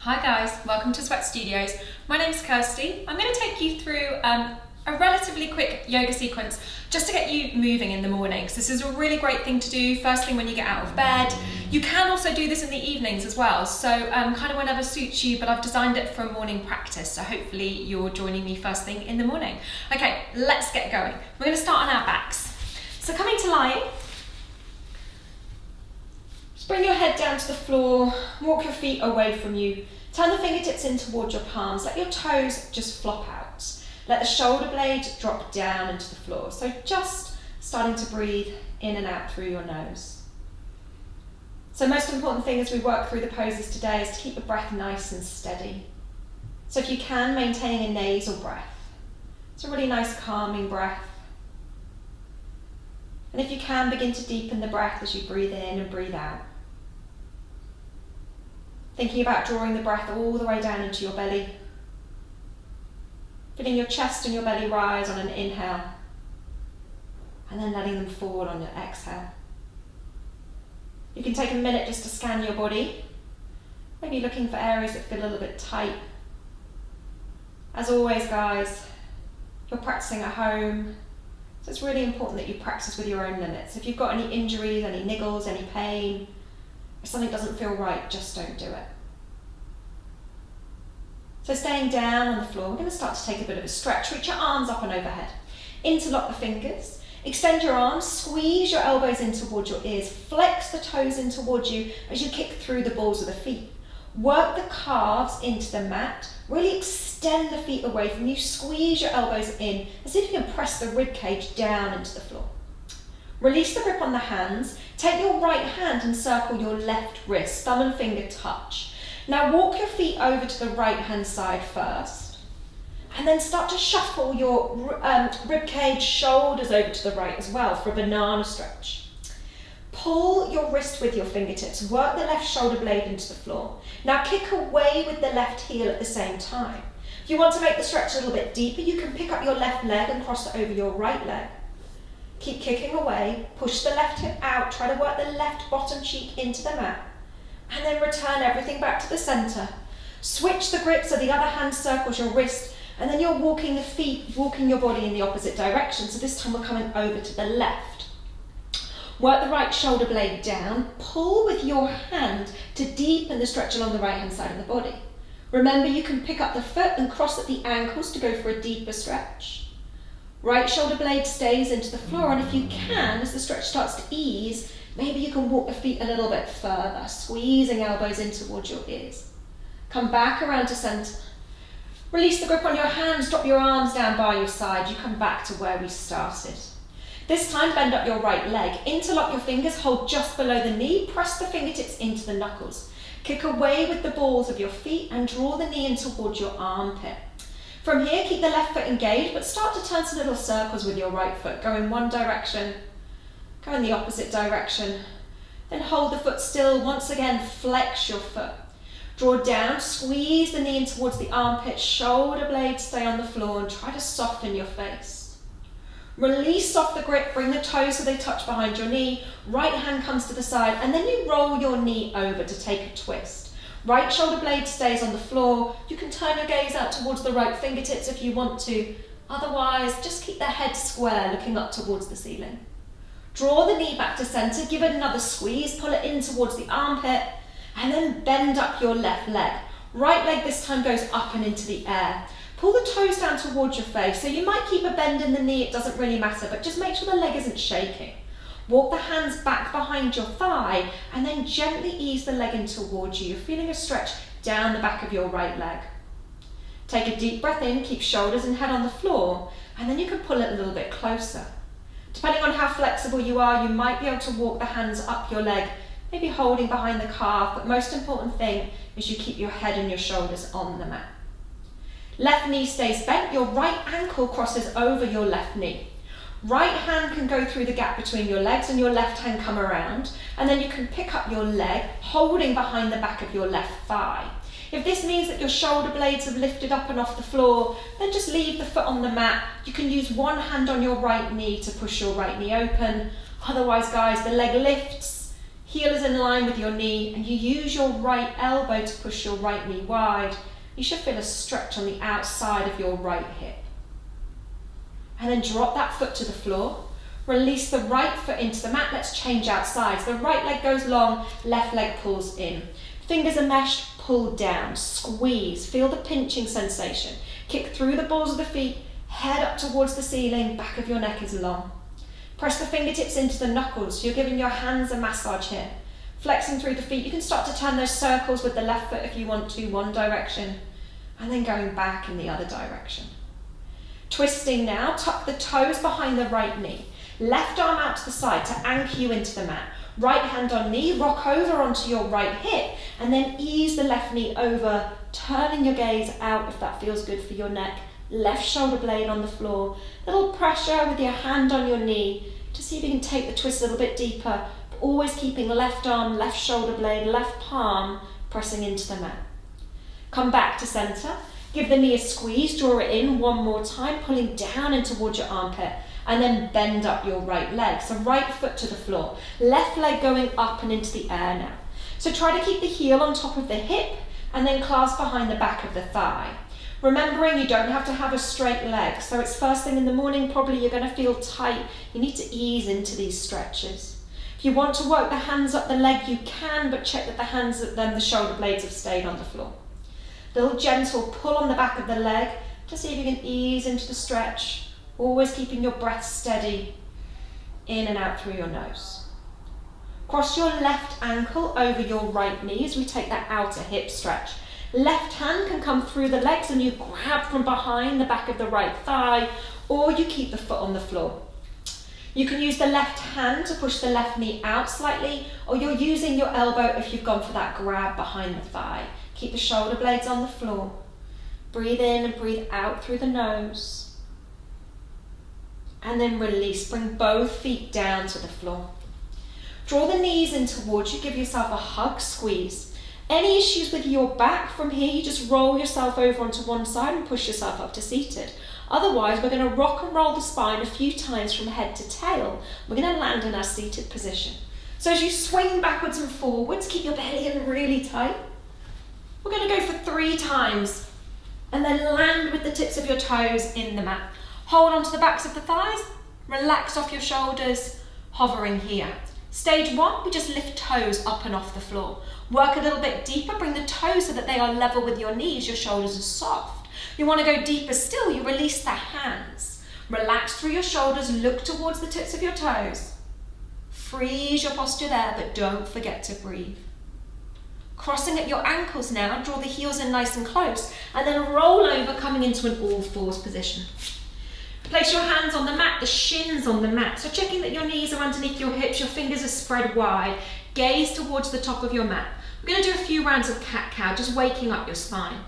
Hi guys, welcome to Sweat Studios. My name's Kirsty. I'm going to take you through a relatively quick yoga sequence just to get you moving in the mornings. This is a really great thing to do first thing when you get out of bed. You can also do this in the evenings as well, so kind of whenever suits you, but I've designed it for a morning practice, so hopefully you're joining me first thing in the morning. Okay, let's get going. We're going to start on our backs. So coming to lying. Just bring your head down to the floor, walk your feet away from you, turn the fingertips in towards your palms, let your toes just flop out. Let the shoulder blade drop down into the floor. So just starting to breathe in and out through your nose. So most important thing as we work through the poses today is to keep the breath nice and steady. So if you can, maintaining a nasal breath. It's a really nice calming breath. And if you can, begin to deepen the breath as you breathe in and breathe out. Thinking about drawing the breath all the way down into your belly. Feeling your chest and your belly rise on an inhale. And then letting them fall on your exhale. You can take a minute just to scan your body. Maybe looking for areas that feel a little bit tight. As always, guys, you're practicing at home. So it's really important that you practice with your own limits. If you've got any injuries, any niggles, any pain, if something doesn't feel right, just don't do it. So staying down on the floor, we're going to start to take a bit of a stretch. Reach your arms up and overhead. Interlock the fingers. Extend your arms, squeeze your elbows in towards your ears. Flex the toes in towards you as you kick through the balls of the feet. Work the calves into the mat. Really extend the feet away from you. Squeeze your elbows in as if you can press the rib cage down into the floor. Release the grip on the hands. Take your right hand and circle your left wrist. Thumb and finger touch. Now walk your feet over to the right hand side first. And then start to shuffle your rib cage, shoulders over to the right as well for a banana stretch. Pull your wrist with your fingertips. Work the left shoulder blade into the floor. Now kick away with the left heel at the same time. If you want to make the stretch a little bit deeper, you can pick up your left leg and cross it over your right leg. Keep kicking away, push the left hip out, try to work the left bottom cheek into the mat, and then return everything back to the center. Switch the grip so the other hand circles your wrist, and then you're walking the feet, walking your body in the opposite direction. So this time we're coming over to the left. Work the right shoulder blade down, pull with your hand to deepen the stretch along the right hand side of the body. Remember, you can pick up the foot and cross at the ankles to go for a deeper stretch. Right shoulder blade stays into the floor, and if you can, as the stretch starts to ease, maybe you can walk the feet a little bit further, squeezing elbows in towards your ears. Come back around to center. Release the grip on your hands, drop your arms down by your side. You come back to where we started. This time, bend up your right leg. Interlock your fingers, hold just below the knee, press the fingertips into the knuckles. Kick away with the balls of your feet and draw the knee in towards your armpit. From here, keep the left foot engaged, but start to turn some little circles with your right foot. Go in one direction, go in the opposite direction. Then hold the foot still. Once again, flex your foot. Draw down, squeeze the knee in towards the armpit, shoulder blades stay on the floor, and try to soften your face. Release off the grip, bring the toes so they touch behind your knee. Right hand comes to the side, and then you roll your knee over to take a twist. Right shoulder blade stays on the floor. You can turn your gaze out towards the right fingertips if you want to. Otherwise, just keep the head square, looking up towards the ceiling. Draw the knee back to center, give it another squeeze, pull it in towards the armpit, and then bend up your left leg. Right leg this time goes up and into the air. Pull the toes down towards your face. So you might keep a bend in the knee, it doesn't really matter, but just make sure the leg isn't shaking. Walk the hands back behind your thigh and then gently ease the leg in towards you. You're feeling a stretch down the back of your right leg. Take a deep breath in, keep shoulders and head on the floor, and then you can pull it a little bit closer. Depending on how flexible you are, you might be able to walk the hands up your leg, maybe holding behind the calf, but most important thing is you keep your head and your shoulders on the mat. Left knee stays bent, your right ankle crosses over your left knee. Right hand can go through the gap between your legs and your left hand come around, and then you can pick up your leg, holding behind the back of your left thigh. If this means that your shoulder blades have lifted up and off the floor, then just leave the foot on the mat. You can use one hand on your right knee to push your right knee open. Otherwise, guys, the leg lifts, Heel is in line with your knee and you use your right elbow to push your right knee wide. You should feel a stretch on the outside of your right hip. And then drop that foot to the floor. Release the right foot into the mat. Let's change out sides. The right leg goes long, left leg pulls in. Fingers are meshed, pull down, squeeze. Feel the pinching sensation. Kick through the balls of the feet, head up towards the ceiling, back of your neck is long. Press the fingertips into the knuckles. You're giving your hands a massage here. Flexing through the feet. You can start to turn those circles with the left foot if you want to, one direction, and then going back in the other direction. Twisting now, tuck the toes behind the right knee. Left arm out to the side to anchor you into the mat. Right hand on knee, rock over onto your right hip, and then ease the left knee over, turning your gaze out if that feels good for your neck. Left shoulder blade on the floor. Little pressure with your hand on your knee to see if you can take the twist a little bit deeper, but always keeping left arm, left shoulder blade, left palm pressing into the mat. Come back to center. Give the knee a squeeze, draw it in one more time, pulling down in towards your armpit, and then bend up your right leg. So right foot to the floor, left leg going up and into the air now. So try to keep the heel on top of the hip and then clasp behind the back of the thigh. Remembering you don't have to have a straight leg, so it's first thing in the morning, probably you're going to feel tight. You need to ease into these stretches. If you want to work the hands up the leg, you can, but check that the hands, then the shoulder blades have stayed on the floor. Little gentle pull on the back of the leg to see if you can ease into the stretch, always keeping your breath steady, in and out through your nose. Cross your left ankle over your right knee as we take that outer hip stretch. Left hand can come through the legs and you grab from behind the back of the right thigh, or you keep the foot on the floor. You can use the left hand to push the left knee out slightly, or you're using your elbow if you've gone for that grab behind the thigh. Keep the shoulder blades on the floor. Breathe in and breathe out through the nose. And then release, bring both feet down to the floor. Draw the knees in towards you, give yourself a hug, squeeze. Any issues with your back from here, you just roll yourself over onto one side and push yourself up to seated. Otherwise, we're going to rock and roll the spine a few times from head to tail. We're going to land in our seated position. So as you swing backwards and forwards, keep your belly in really tight. We're going to go for 3 times and then land with the tips of your toes in the mat. Hold onto the backs of the thighs, relax off your shoulders, hovering here. Stage 1, we just lift toes up and off the floor. Work a little bit deeper, bring the toes so that they are level with your knees, your shoulders are soft. You want to go deeper still, you release the hands. Relax through your shoulders, look towards the tips of your toes. Freeze your posture there, but don't forget to breathe. Crossing at your ankles now, draw the heels in nice and close, and then roll over, coming into an all fours position. Place your hands on the mat, the shins on the mat. So checking that your knees are underneath your hips, your fingers are spread wide. Gaze towards the top of your mat. We're going to do a few rounds of cat-cow, just waking up your spine.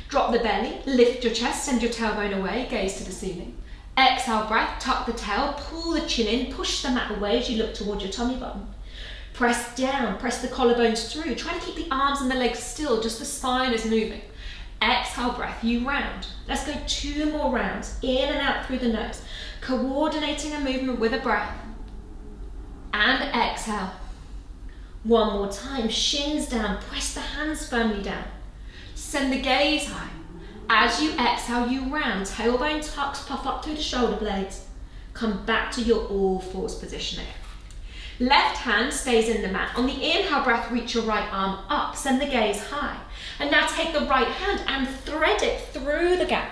Drop the belly, lift your chest, send your tailbone away, gaze to the ceiling. Exhale breath, tuck the tail, pull the chin in, push the mat away as you look towards your tummy button. Press down, press the collarbones through. Try to keep the arms and the legs still, just the spine is moving. Exhale breath, you round. Let's go 2 more rounds, in and out through the nose. Coordinating a movement with a breath. And exhale. One more time, shins down, press the hands firmly down. Send the gaze high. As you exhale, you round, tailbone tucks, puff up through the shoulder blades. Come back to your all fours position again. Left hand stays in the mat. On the inhale breath, reach your right arm up, send the gaze high. And now take the right hand and thread it through the gap.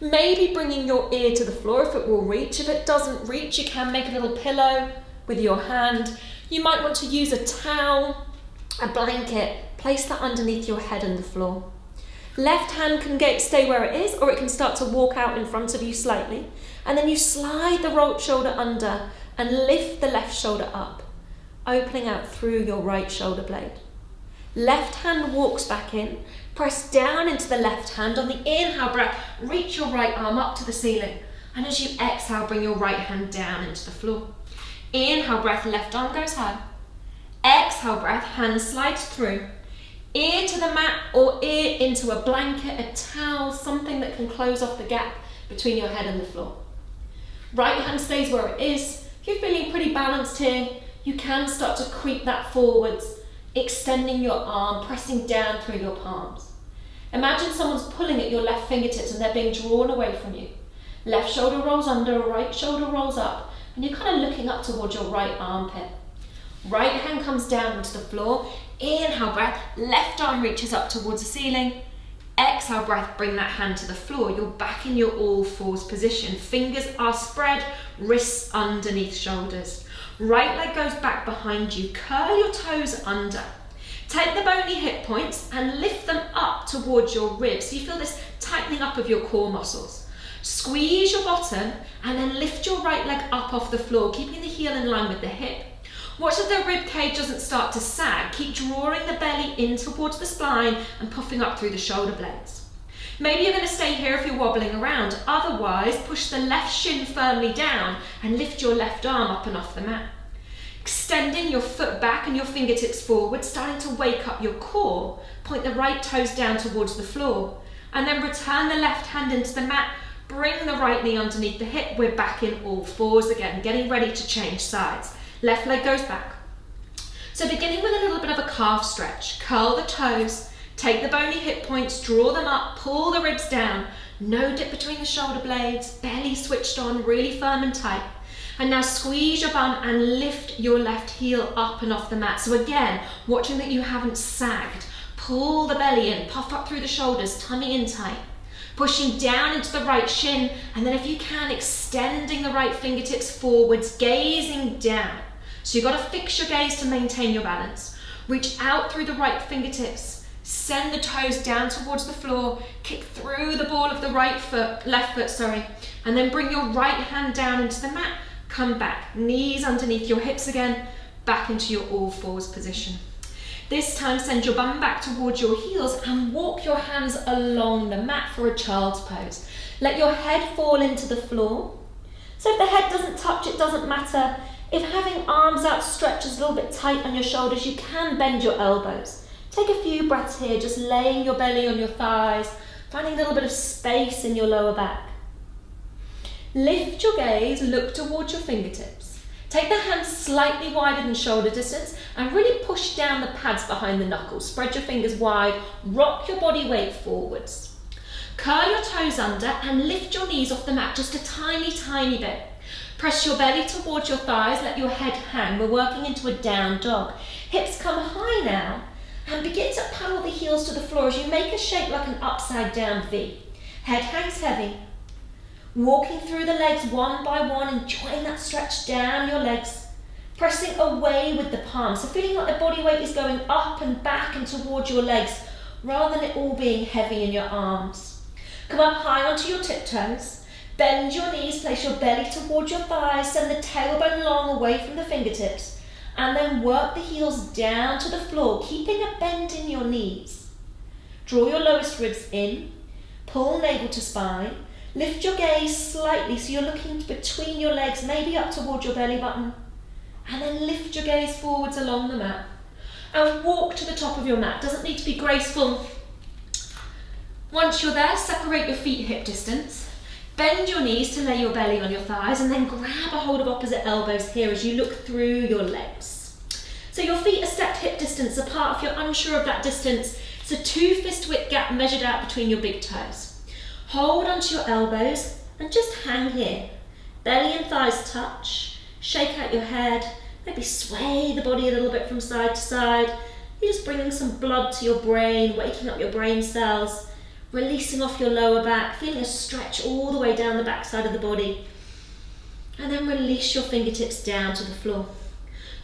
Maybe bringing your ear to the floor if it will reach. If it doesn't reach, you can make a little pillow with your hand. You might want to use a towel, a blanket, place that underneath your head and the floor. Left hand can stay where it is, or it can start to walk out in front of you slightly. And then you slide the right shoulder under and lift the left shoulder up, opening out through your right shoulder blade. Left hand walks back in, press down into the left hand. On the inhale breath, reach your right arm up to the ceiling. And as you exhale, bring your right hand down into the floor. Inhale breath, left arm goes high. Exhale breath, hand slides through. Ear to the mat or ear into a blanket, a towel, something that can close off the gap between your head and the floor. Right hand stays where it is. If you're feeling pretty balanced here, you can start to creep that forwards, extending your arm, pressing down through your palms. Imagine someone's pulling at your left fingertips and they're being drawn away from you. Left shoulder rolls under, right shoulder rolls up, and you're kind of looking up towards your right armpit. Right hand comes down into the floor. Inhale breath, left arm reaches up towards the ceiling. Exhale breath, bring that hand to the floor. You're back in your all fours position. Fingers are spread, wrists underneath shoulders. Right leg goes back behind you. Curl your toes under. Take the bony hip points and lift them up towards your ribs. So you feel this tightening up of your core muscles. Squeeze your bottom and then lift your right leg up off the floor, keeping the heel in line with the hip. Watch that the rib cage doesn't start to sag. Keep drawing the belly in towards the spine and puffing up through the shoulder blades. Maybe you're going to stay here if you're wobbling around. Otherwise, push the left shin firmly down and lift your left arm up and off the mat. Extending your foot back and your fingertips forward, starting to wake up your core. Point the right toes down towards the floor. And then return the left hand into the mat. Bring the right knee underneath the hip. We're back in all fours again, getting ready to change sides. Left leg goes back. So beginning with a little bit of a calf stretch. Curl the toes, take the bony hip points, draw them up, pull the ribs down. No dip between the shoulder blades, belly switched on, really firm and tight. And now squeeze your bum and lift your left heel up and off the mat. So again, watching that you haven't sagged. Pull the belly in, puff up through the shoulders, tummy in tight. Pushing down into the right shin, and then if you can, extending the right fingertips forwards, gazing down. So you've got to fix your gaze to maintain your balance. Reach out through the right fingertips. Send the toes down towards the floor. Kick through the ball of the left foot, and then bring your right hand down into the mat. Come back, knees underneath your hips again, back into your all fours position. This time, send your bum back towards your heels and walk your hands along the mat for a child's pose. Let your head fall into the floor. So if the head doesn't touch, it doesn't matter. If having arms outstretched is a little bit tight on your shoulders, you can bend your elbows. Take a few breaths here, just laying your belly on your thighs, finding a little bit of space in your lower back. Lift your gaze, look towards your fingertips. Take the hands slightly wider than shoulder distance and really push down the pads behind the knuckles. Spread your fingers wide, rock your body weight forwards. Curl your toes under and lift your knees off the mat just a tiny, tiny bit. Press your belly towards your thighs, let your head hang. We're working into a down dog. Hips come high now and begin to paddle the heels to the floor as you make a shape like an upside down V. Head hangs heavy. Walking through the legs one by one, enjoying that stretch down your legs. Pressing away with the palms, so feeling like the body weight is going up and back and towards your legs rather than it all being heavy in your arms. Come up high onto your tiptoes. Bend your knees, place your belly towards your thighs, send the tailbone long away from the fingertips, and then work the heels down to the floor, keeping a bend in your knees. Draw your lowest ribs in, pull navel to spine, lift your gaze slightly so you're looking between your legs, maybe up towards your belly button, and then lift your gaze forwards along the mat and walk to the top of your mat. Doesn't need to be graceful. Once you're there, separate your feet hip distance. Bend your knees to lay your belly on your thighs and then grab a hold of opposite elbows here as you look through your legs. So your feet are stepped hip distance apart. If you're unsure of that distance, it's a 2 fist width gap measured out between your big toes. Hold onto your elbows and just hang here. Belly and thighs touch. Shake out your head. Maybe sway the body a little bit from side to side. You're just bringing some blood to your brain, waking up your brain cells. Releasing off your lower back, feeling a stretch all the way down the back side of the body. And then release your fingertips down to the floor.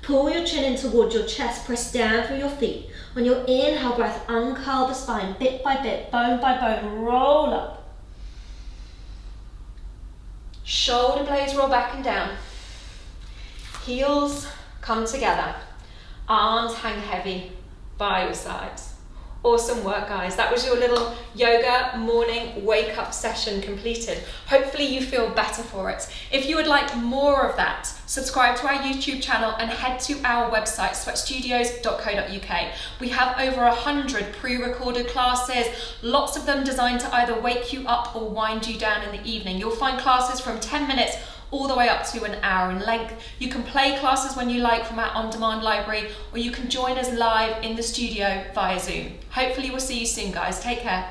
Pull your chin in towards your chest, press down through your feet. On your inhale breath, uncurl the spine, bit by bit, bone by bone, roll up. Shoulder blades roll back and down. Heels come together. Arms hang heavy by your sides. Awesome work, guys. That was your little yoga morning wake up session completed. Hopefully you feel better for it. If you would like more of that, subscribe to our YouTube channel and head to our website, sweatstudios.co.uk. We have over 100 pre-recorded classes, lots of them designed to either wake you up or wind you down in the evening. You'll find classes from 10 minutes all the way up to an hour in length. You can play classes when you like from our on-demand library, or you can join us live in the studio via Zoom. Hopefully we'll see you soon, guys. Take care.